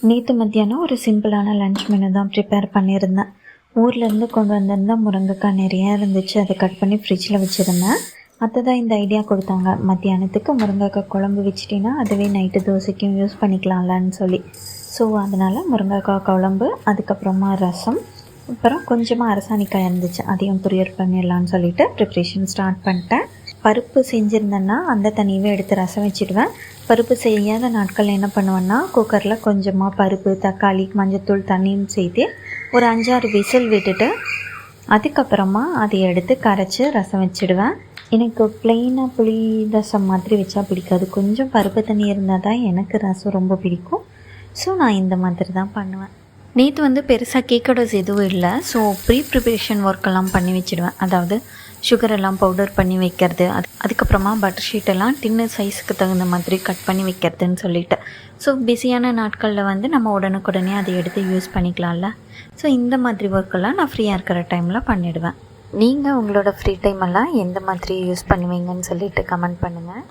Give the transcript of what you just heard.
நேற்று மத்தியானம் ஒரு சிம்பிளான லன்ச் மெனு தான் ப்ரிப்பேர் பண்ணியிருந்தேன். ஊர்லேருந்து கொண்டு வந்திருந்த முருங்கைக்காய் நிறையா இருந்துச்சு. அதை கட் பண்ணி ஃப்ரிட்ஜில் வச்சுருந்தேன். அத்தை தான் இந்த ஐடியா கொடுத்தாங்க, மத்தியானத்துக்கு முருங்கைக்காய் குழம்பு வச்சிட்டின்னா அதுவே நைட்டு தோசைக்கும் யூஸ் பண்ணிக்கலாம்லன்னு சொல்லி. ஸோ அதனால் முருங்கைக்காய் குழம்பு, அதுக்கப்புறமா ரசம், அப்புறம் கொஞ்சமாக அரசாணிக்காய் இருந்துச்சு, அதையும் பொரியல் பண்ணிடலான்னு சொல்லிவிட்டு ப்ரிப்ரேஷன் ஸ்டார்ட் பண்ணிட்டேன். பருப்பு செஞ்சுருந்தேன்னா அந்த தண்ணியவே எடுத்து ரசம் வச்சுடுவேன். பருப்பு செய்யாத நாட்கள் என்ன பண்ணுவேன்னா, குக்கரில் கொஞ்சமாக பருப்பு, தக்காளி, மஞ்சத்தூள், தண்ணியும் சேர்த்து ஒரு 5-6 விசில் விட்டுட்டு அதுக்கப்புறமா அதை எடுத்து கரைச்சி ரசம் வச்சுடுவேன். எனக்கு ப்ளெயினாக புளி ரசம் மாதிரி வச்சா பிடிக்காது. கொஞ்சம் பருப்பு தண்ணி இருந்தால் தான் எனக்கு ரசம் ரொம்ப பிடிக்கும். ஸோ நான் இந்த மாதிரி தான் பண்ணுவேன். நேற்று பெருசாக கேக்கடோஸ் எதுவும் இல்லை. ஸோ ப்ரிப்ரேஷன் ஒர்க்கெல்லாம் பண்ணி வச்சுடுவேன். அதாவது சுகரெல்லாம் பவுடர் பண்ணி வைக்கிறது, அதுக்கப்புறமா பட்டர் ஷீட்டெல்லாம் டின்னு சைஸுக்கு தகுந்த மாதிரி கட் பண்ணி வைக்கிறதுன்னு சொல்லிட்டு. ஸோ பிஸியான நாட்களில் நம்ம உடனுக்குடனே அதை எடுத்து யூஸ் பண்ணிக்கலாம்ல. ஸோ இந்த மாதிரி ஒர்க்கெல்லாம் நான் ஃப்ரீயாக இருக்கிற டைமில் பண்ணிவிடுவேன். நீங்கள் உங்களோட ஃப்ரீ டைமெல்லாம் எந்த மாதிரி யூஸ் பண்ணுவீங்கன்னு சொல்லிட்டு கமெண்ட் பண்ணுங்கள்.